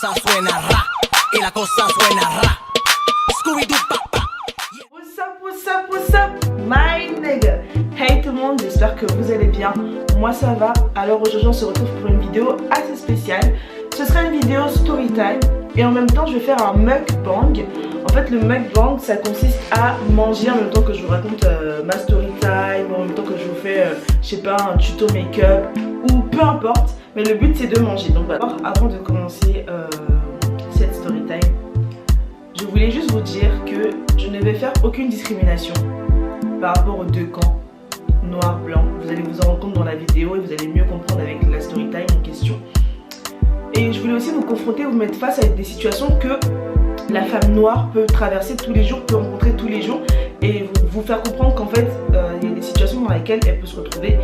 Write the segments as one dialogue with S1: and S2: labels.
S1: cosa suena ra, y la cosa suena ra. Scooby-Doo, papa.
S2: What's up, what's up, what's up, my nigga? Hey tout le monde, j'espère que vous allez bien. Moi ça va. Alors aujourd'hui on se retrouve pour une vidéo assez spéciale. Ce sera une vidéo story time et en même temps je vais faire un mukbang. En fait le mukbang ça consiste à manger en même temps que je vous raconte ma story time, en même temps que je vous fais je sais pas un tuto make-up ou peu importe. Mais le but c'est de manger. Donc d'abord avant de commencer cette story time, je voulais juste vous dire que je ne vais faire aucune discrimination par rapport aux deux camps, noir, blanc. Vous allez vous en rendre compte dans la vidéo et vous allez mieux comprendre avec la story time en question. Et je voulais aussi vous confronter, vous mettre face à des situations que la femme noire peut traverser tous les jours, peut rencontrer tous les jours et vous faire comprendre qu'en fait, il y a des situations dans lesquelles elle peut se retrouver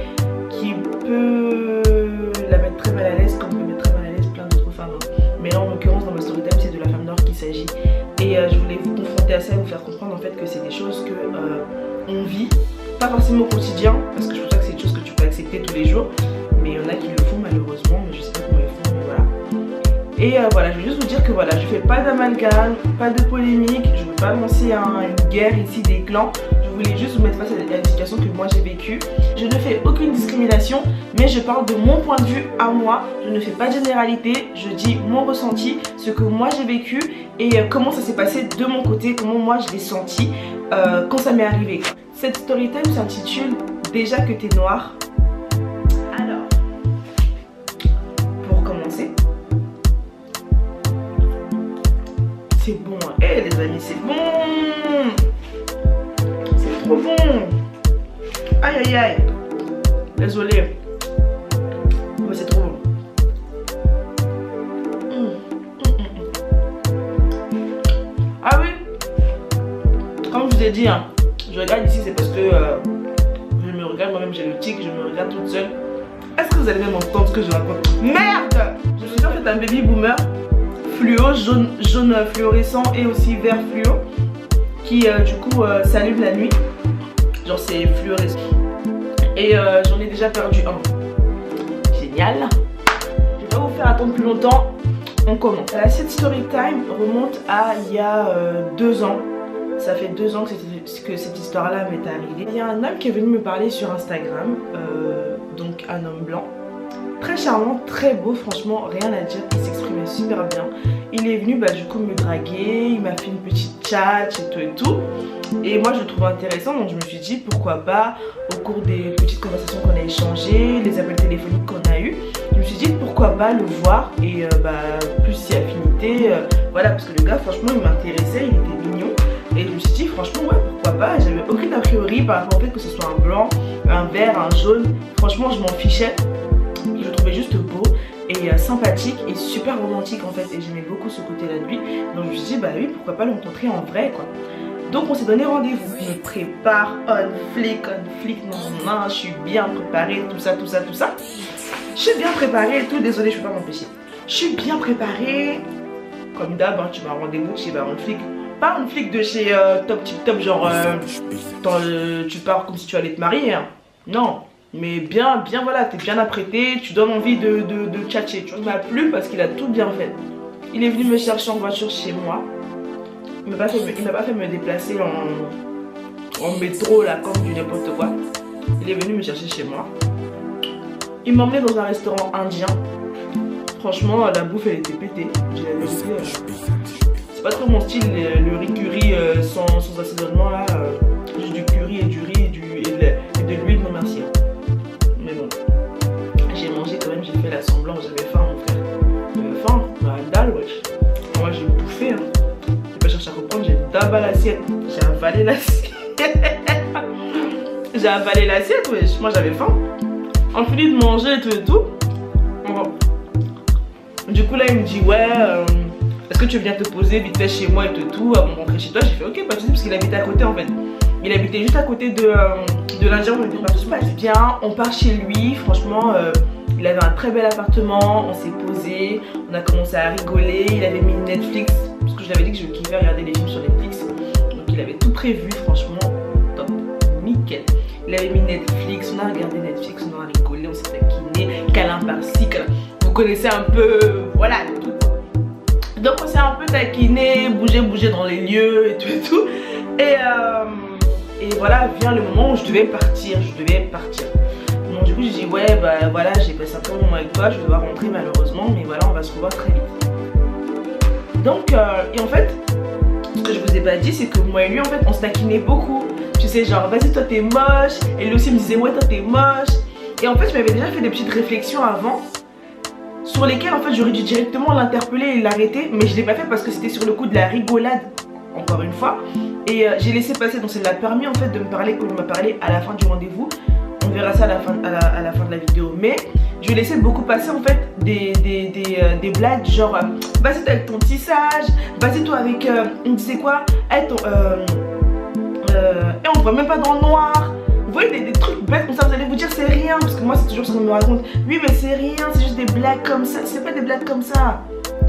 S2: qui peut la mettre très mal à l'aise, comme peut mettre très mal à l'aise plein d'autres femmes. Mais là, en l'occurrence, dans ma story time, c'est de la femme noire qu'il s'agit. Et je voulais vous confronter à ça et vous faire comprendre en fait que c'est des choses que on vit, pas forcément au quotidien, parce que je pense pas que c'est des choses que tu peux accepter tous les jours, mais il y en a qui le font malheureusement, mais je sais pas comment ils font, mais voilà. Et voilà, je veux juste vous dire que voilà, je fais pas d'amalgame, pas de polémique, je veux pas lancer une guerre ici des clans. Je voulais juste vous mettre face à une situation que moi j'ai vécue. Je ne fais aucune discrimination, mais je parle de mon point de vue à moi. Je ne fais pas de généralité, je dis mon ressenti, ce que moi j'ai vécu et comment ça s'est passé de mon côté, comment moi je l'ai senti quand ça m'est arrivé. Cette story time s'intitule Déjà que t'es noir. Alors, pour commencer, c'est bon, hein. Hey, les amis, c'est bon. C'est trop bon. Aïe aïe aïe. Désolé. Mais c'est trop bon. Ah oui. Comme je vous ai dit, hein, je regarde ici, c'est parce que je me regarde moi-même, j'ai le tic, je me regarde toute seule. Est-ce que vous allez même entendre ce que je raconte? Merde! Je suis en fait un baby boomer fluo, jaune fluorescent et aussi vert fluo qui du coup s'allume la nuit. Genre c'est fluorescent. Et j'en ai déjà perdu un. Génial. Je vais pas vous faire attendre plus longtemps. On commence. Cette story time remonte à il y a 2 ans. Ça fait 2 ans que cette histoire-là m'est arrivée. Il y a un homme qui est venu me parler sur Instagram, donc un homme blanc. Très charmant, très beau, franchement, rien à dire, il s'exprimait super bien. Il est venu du coup me draguer, il m'a fait une petite chat et tout. Et moi je le trouve intéressant, donc je me suis dit pourquoi pas, au cours des petites conversations qu'on a échangées, les appels téléphoniques qu'on a eu, je me suis dit pourquoi pas le voir et plus si affinité, voilà, parce que le gars franchement il m'intéressait, il était mignon. Et je me suis dit franchement ouais pourquoi pas, j'avais aucune a priori par rapport au fait que ce soit un blanc, un vert, un jaune, franchement je m'en fichais. Je le trouvais juste beau et sympathique et super romantique en fait, et j'aimais beaucoup ce côté là de lui, donc je me suis dit bah oui pourquoi pas le rencontrer en vrai quoi. Donc on s'est donné rendez-vous, je me prépare, on flic, non, je suis bien préparée, tout ça. Je suis bien préparée et tout, désolée je peux pas m'empêcher. Je suis bien préparée, comme d'hab, hein, tu vas un rendez-vous chez un flic. Pas une flic de chez Top Tip Top, genre tu pars comme si tu allais te marier, hein. Non, mais bien voilà, t'es bien apprêté, tu donnes envie de tchatcher. Tu vois, il m'a plu parce qu'il a tout bien fait. Il est venu me chercher en voiture chez moi. Il m'a pas fait me déplacer en métro là comme du n'importe quoi. Il est venu me chercher chez moi. Il m'a emmené dans un restaurant indien. Franchement, la bouffe elle était pétée. C'est pas trop mon style, le riz curry sans assaisonnement là. Juste du curry et du riz et de l'huile, non merci. Mais bon, j'ai mangé quand même, j'ai fait la semblant, j'avais faim mon frère. J'avais faim, bah dalle wesh. Moi j'ai bouffé, hein. J'ai pas cherché à comprendre, j'ai tabac l'assiette. J'ai avalé l'assiette. J'ai avalé l'assiette wesh, moi j'avais faim. En fini de manger et tout. Du coup là il me dit ouais. Est-ce que tu veux bien te poser vite fait chez moi et tout avant de rentrer chez toi? J'ai fait ok, pas de soucis, parce qu'il habitait à côté en fait. Il habitait juste à côté de l'Indien. On était parti, tout passe bien, on part chez lui. Franchement, il avait un très bel appartement, on s'est posé, on a commencé à rigoler. Il avait mis Netflix, parce que je lui avais dit que je kiffais regarder les films sur Netflix. Donc il avait tout prévu, franchement, top, nickel. Il avait mis Netflix, on a regardé Netflix, on a rigolé, on s'est taquiné, câlin par-ci, câlin. Vous connaissez un peu, voilà, tout. Donc on s'est un peu taquiné, bougé dans les lieux et tout. Et voilà, vient le moment où je devais partir. Donc du coup j'ai dit ouais bah voilà, j'ai passé un peu de moment avec toi, je dois rentrer malheureusement, mais voilà, on va se revoir très vite. Donc et en fait, ce que je vous ai pas dit, c'est que moi et lui en fait on se taquinait beaucoup. Tu sais, genre vas-y toi t'es moche, et lui aussi me disait ouais toi t'es moche. Et en fait je m'avais déjà fait des petites réflexions avant sur lesquelles en fait j'aurais dû directement l'interpeller et l'arrêter, mais je l'ai pas fait parce que c'était sur le coup de la rigolade, encore une fois. Et j'ai laissé passer, donc ça l'a permis en fait de me parler comme il m'a parlé à la fin du rendez-vous. On verra ça à la fin de la vidéo. Mais je laissais beaucoup passer en fait des blagues genre vas-y toi avec ton tissage, vas-y toi avec on disait quoi, hey, et on voit même pas dans le noir. Vous voyez des trucs bêtes comme ça, vous allez vous dire c'est rien, parce que moi c'est toujours ce qu'on me raconte. Oui mais c'est rien, c'est juste des blagues comme ça. C'est pas des blagues comme ça.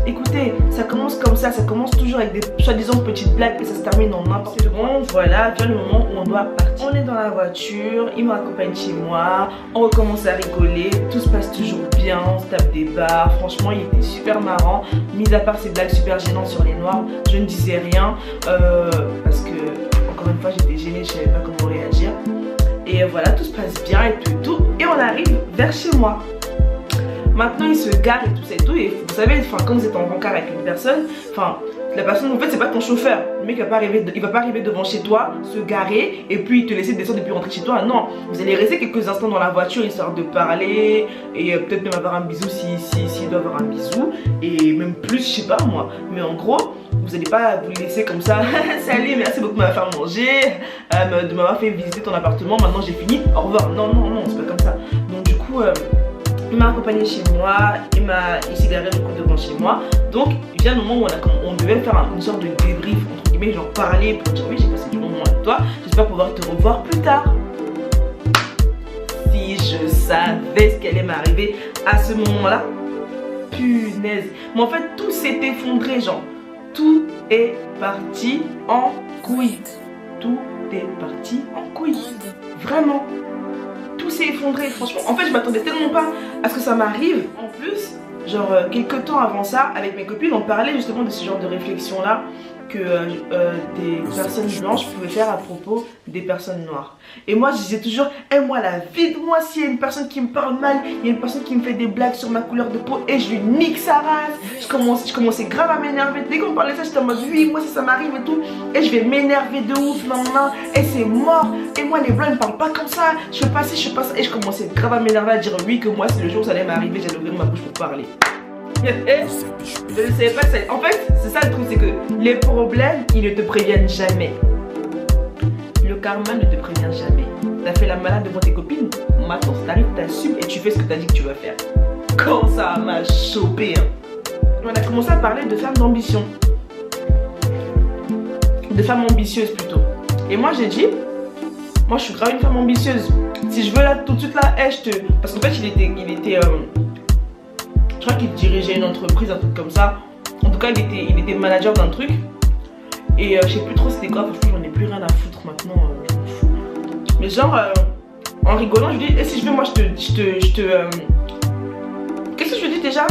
S2: Écoutez, ça commence comme ça commence toujours avec des soi-disant petites blagues et ça se termine en n'importe quoi. Bon, voilà, vient le moment où on doit partir. On est dans la voiture, il m'accompagne chez moi, on recommence à rigoler, tout se passe toujours bien, on se tape des barres. Franchement, il était super marrant, mis à part ces blagues super gênantes sur les noirs, je ne disais rien parce que, encore une fois, j'étais gênée, je savais pas comment réagir. Et voilà, tout se passe bien et tout, et on arrive vers chez moi. Maintenant il se gare et tout ça et tout, et vous savez, quand vous êtes en rencard avec une personne, la personne en fait c'est pas ton chauffeur. Le mec il va pas arriver devant chez toi, se garer et puis te laisser descendre et puis rentrer chez toi. Non, vous allez rester quelques instants dans la voiture histoire de parler et peut-être même avoir un bisou s'il doit avoir un bisou, et même plus, je sais pas moi. Mais en gros, vous allez pas vous laisser comme ça. Salut, merci beaucoup de m'avoir fait manger, de m'avoir fait visiter ton appartement, maintenant j'ai fini, au revoir. Non, c'est pas comme ça. Donc du coup il m'a accompagné chez moi, il s'est garé du coup devant chez moi. Donc il vient le moment où on devait faire une sorte de débrief, entre guillemets, genre parler pour dire oui j'ai passé du bon moment avec toi, j'espère pouvoir te revoir plus tard. Si je savais ce qui allait m'arriver à ce moment-là, punaise. Mais en fait tout s'est effondré, genre tout est parti en couille. Tout est parti en couille. Vraiment. Tout s'est effondré, franchement. En fait, je m'attendais tellement pas à ce que ça m'arrive. En plus, genre quelques temps avant ça, avec mes copines, on parlait justement de ce genre de réflexion-là que des personnes blanches pouvaient faire à propos des personnes noires. Et moi, je disais toujours, moi la vie de moi, s'il y a une personne qui me parle mal, il y a une personne qui me fait des blagues sur ma couleur de peau et je lui nique sa race. Je commençais grave à m'énerver. Dès qu'on parlait de ça, j'étais en mode oui, moi si ça m'arrive et tout, et je vais m'énerver de ouf, et c'est mort. Et moi les blancs ils me parlent pas comme ça, je fais pas ci, je fais pas ça. Et je commençais grave à m'énerver, à dire oui, que moi si le jour où ça allait m'arriver, j'allais ouvrir ma bouche pour parler. Je ne savais pas ça. En fait, c'est ça le truc, c'est que les problèmes, ils ne te préviennent jamais. Le karma ne te prévient jamais. T'as fait la malade devant tes copines, maintenant ça t'arrive, t'assumes et tu fais ce que t'as dit que tu vas faire. Quand ça m'a chopé, On a commencé à parler de femmes d'ambition. De femmes ambitieuses plutôt. Et moi j'ai dit, moi je suis grave une femme ambitieuse. Si je veux là, tout de suite là, parce qu'en fait il était je crois qu'il dirigeait une entreprise, un truc comme ça. En tout cas, il était manager d'un truc. Et je sais plus trop c'était quoi, franchement, j'en ai plus rien à foutre maintenant. Je m'en fous. Mais genre, en rigolant, je lui dis, et si je veux, moi, qu'est-ce que je lui dis déjà?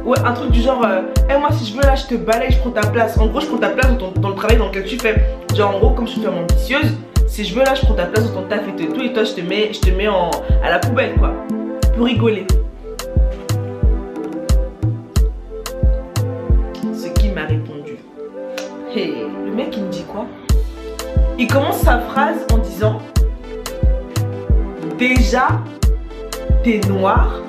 S2: Ouais, un truc du genre, moi, si je veux, là, je te balaye, je prends ta place. En gros, je prends ta place dans le travail dans lequel tu fais. Genre, en gros, comme je suis une femme ambitieuse, si je veux, là, je prends ta place dans ton taf et tout. Et toi, je te mets à la poubelle, quoi. Pour rigoler. M'a répondu. Hey, le mec il me dit quoi? Il commence sa phrase en disant déjà t'es noir